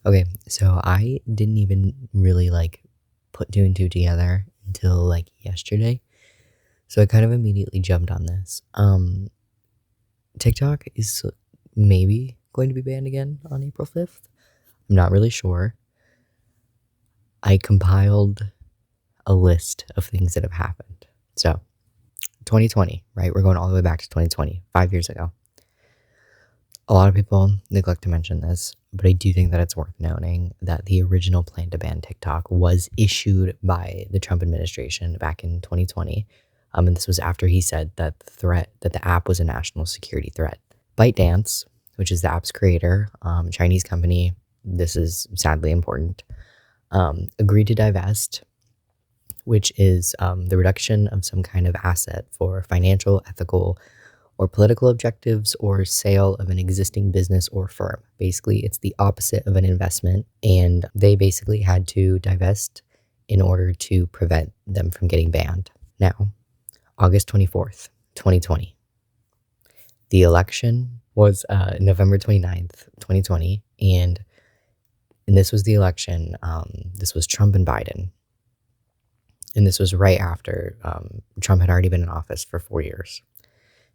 Okay, so I didn't even really put two and two together until yesterday. So I kind of immediately jumped on this. TikTok is maybe going to be banned again on April 5th. I'm not really sure. I compiled a list of things that have happened. So, 2020, right? We're going all the way back to 2020, 5 years ago. A lot of people neglect to mention this, but I do think that it's worth noting that the original plan to ban TikTok was issued by the Trump administration back in 2020. And this was after he said that the app was a national security threat. ByteDance, which is the app's creator, Chinese company, this is sadly important, agreed to divest, which is the reduction of some kind of asset for financial, ethical, or political objectives or sale of an existing business or firm. Basically, it's the opposite of an investment, and they basically had to divest in order to prevent them from getting banned. Now, August 24th, 2020. The election was November 29th, 2020, and this was the election. This was Trump and Biden. And this was right after Trump had already been in office for 4 years.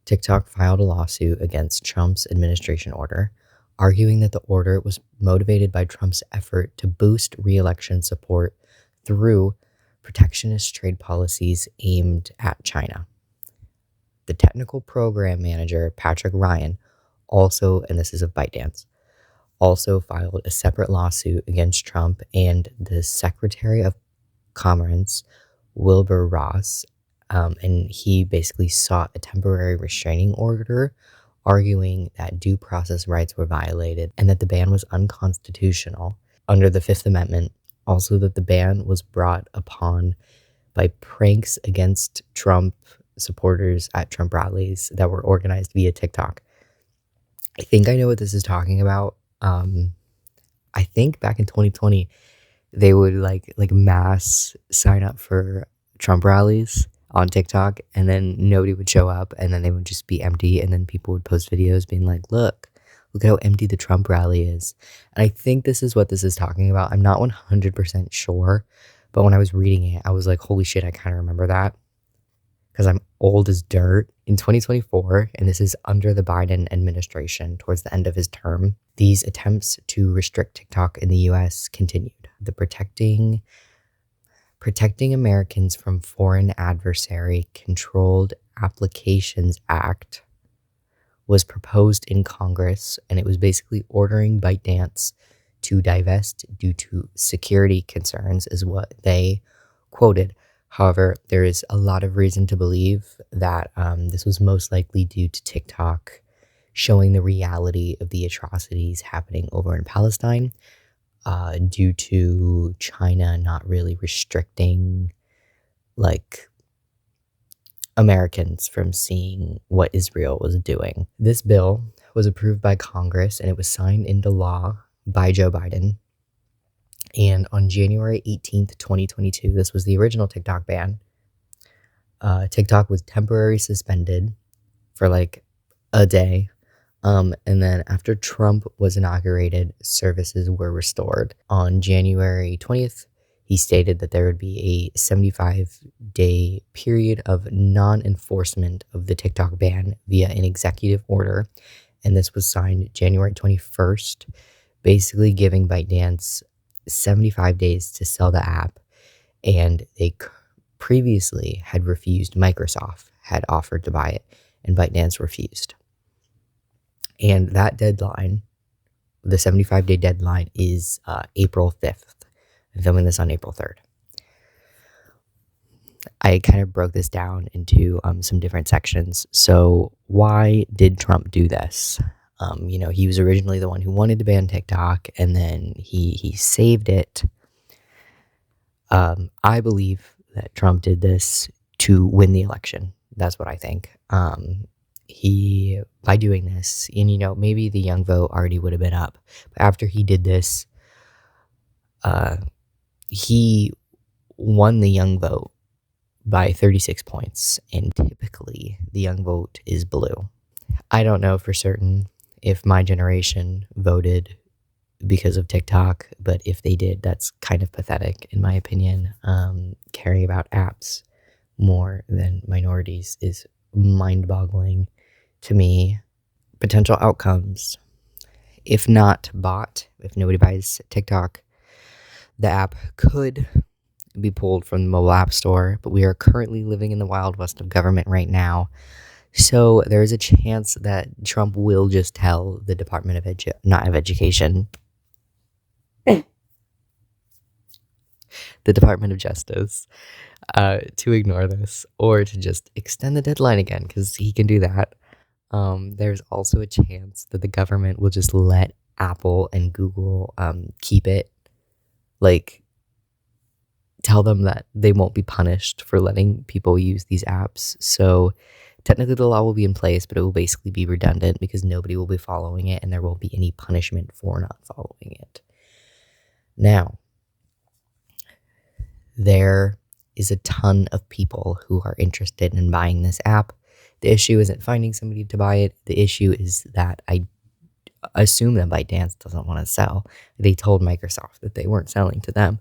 TikTok filed a lawsuit against Trump's administration order, arguing that the order was motivated by Trump's effort to boost re-election support through protectionist trade policies aimed at China. The technical program manager, Patrick Ryan, also, and this is of ByteDance, also filed a separate lawsuit against Trump and the Secretary of Commerce, Wilbur Ross, and he basically sought a temporary restraining order, arguing that due process rights were violated and that the ban was unconstitutional under the Fifth Amendment. Also, that the ban was brought upon by pranks against Trump supporters at Trump rallies that were organized via TikTok. I think I know what this is talking about. I think back in 2020, they would like mass sign up for Trump rallies on TikTok, and then nobody would show up, and then they would just be empty, and then people would post videos being like, look at how empty the Trump rally is. And I think this is what this is talking about. I'm not 100% sure, but when I was reading it, I was like, holy shit, I kind of remember that, because I'm old as dirt. In 2024, and this is under the Biden administration towards the end of his term, these attempts to restrict TikTok in the US continued. The Protecting Americans from Foreign Adversary Controlled Applications Act was proposed in Congress, and it was basically ordering ByteDance to divest due to security concerns, is what they quoted. However, there is a lot of reason to believe that this was most likely due to TikTok showing the reality of the atrocities happening over in Palestine, due to China not really restricting Americans from seeing what Israel was doing. This bill was approved by Congress, and it was signed into law by Joe Biden. And on January 18th, 2022, this was the original TikTok ban. TikTok was temporarily suspended for a day. And then after Trump was inaugurated, services were restored. On January 20th, he stated that there would be a 75-day period of non-enforcement of the TikTok ban via an executive order. And this was signed January 21st, basically giving ByteDance 75 days to sell the app. And they previously had refused. Microsoft had offered to buy it, and ByteDance refused. And that deadline, the 75-day deadline, is April 5th. I'm filming this on April 3rd. I kind of broke this down into some different sections. So why did Trump do this? He was originally the one who wanted to ban TikTok, and then he saved it. I believe that Trump did this to win the election. That's what I think. By doing this, and maybe the young vote already would have been up, but after he did this, he won the young vote by 36 points, and typically the young vote is blue. I don't know for certain if my generation voted because of TikTok, but if they did, that's kind of pathetic in my opinion. Caring about apps more than minorities is mind-boggling to me. Potential outcomes: if not bought, if nobody buys TikTok, the app could be pulled from the mobile app store, but we are currently living in the wild west of government right now. So there is a chance that Trump will just tell the Department of Education, the Department of Justice, to ignore this or to just extend the deadline again, because he can do that. There's also a chance that the government will just let Apple and Google keep it, like tell them that they won't be punished for letting people use these apps. So technically the law will be in place, but it will basically be redundant because nobody will be following it and there won't be any punishment for not following it. Now, there is a ton of people who are interested in buying this app. The issue isn't finding somebody to buy it. The issue is that I assume that ByteDance doesn't want to sell. They told Microsoft that they weren't selling to them.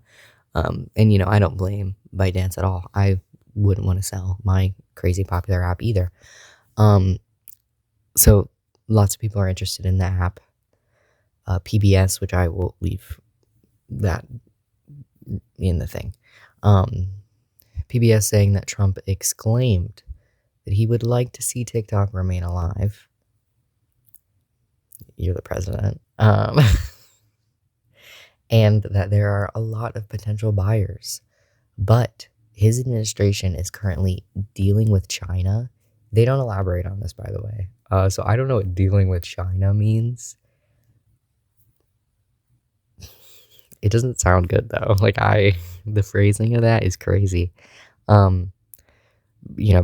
And, I don't blame ByteDance at all. I wouldn't want to sell my crazy popular app either. So lots of people are interested in the app. PBS, which I will leave that in the thing. PBS saying that Trump exclaimed that he would like to see TikTok remain alive. You're the president. And that there are a lot of potential buyers. But his administration is currently dealing with China. They don't elaborate on this, by the way. So I don't know what dealing with China means. It doesn't sound good, though. The phrasing of that is crazy.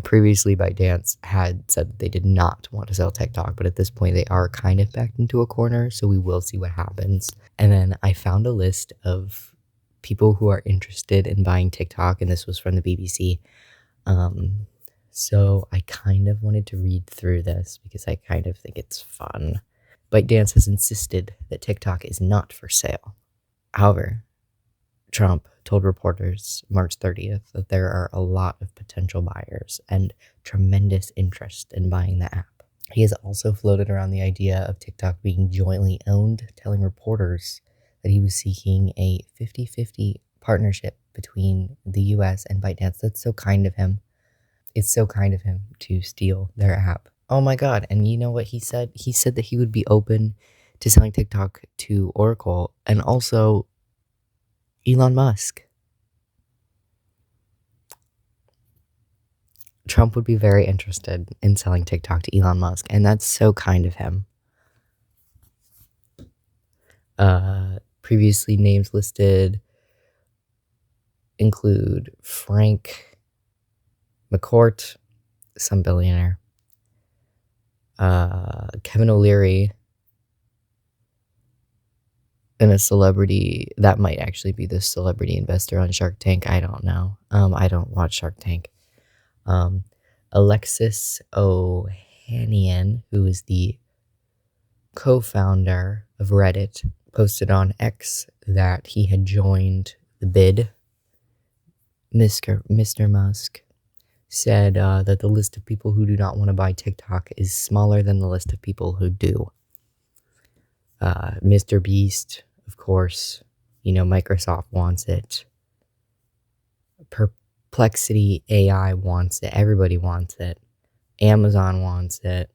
Previously ByteDance had said that they did not want to sell TikTok, but at this point they are kind of backed into a corner, so we will see what happens. And then I found a list of people who are interested in buying TikTok, and this was from the BBC. So I kind of wanted to read through this because I kind of think it's fun. ByteDance has insisted that TikTok is not for sale. However, Trump told reporters March 30th that there are a lot of potential buyers and tremendous interest in buying the app. He has also floated around the idea of TikTok being jointly owned, telling reporters that he was seeking a 50-50 partnership between the US and ByteDance. That's so kind of him. It's so kind of him to steal their app. Oh my God. And you know what he said? He said that he would be open to selling TikTok to Oracle and also Elon Musk. Trump would be very interested in selling TikTok to Elon Musk, and that's so kind of him. Previously names listed include Frank McCourt, some billionaire, Kevin O'Leary, and a celebrity that might actually be the celebrity investor on Shark Tank. I don't know. I don't watch Shark Tank. Alexis Ohanian, who is the co-founder of Reddit, posted on X that he had joined the bid. Mr. Musk said that the list of people who do not want to buy TikTok is smaller than the list of people who do. Mr. Beast, of course, Microsoft wants it. Perplexity AI wants it. Everybody wants it. Amazon wants it.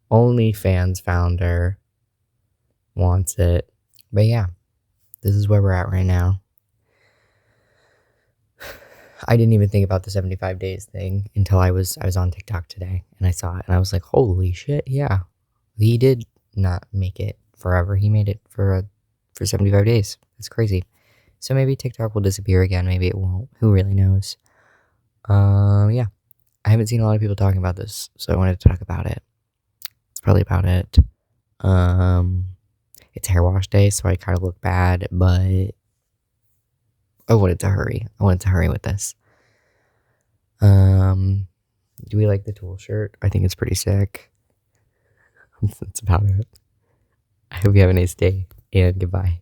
OnlyFans founder wants it. But yeah, this is where we're at right now. I didn't even think about the 75 days thing until I was on TikTok today and I saw it and I was like, holy shit, yeah. He did not make it forever. He made it for 75 days. That's crazy. So maybe TikTok will disappear again. Maybe it won't. Who really knows? Yeah. I haven't seen a lot of people talking about this, so I wanted to talk about it. That's probably about it. It's hair wash day, so I kind of look bad, but I wanted to hurry. With this. Do we like the Tool shirt? I think it's pretty sick. That's about it. I hope you have a nice day, and goodbye.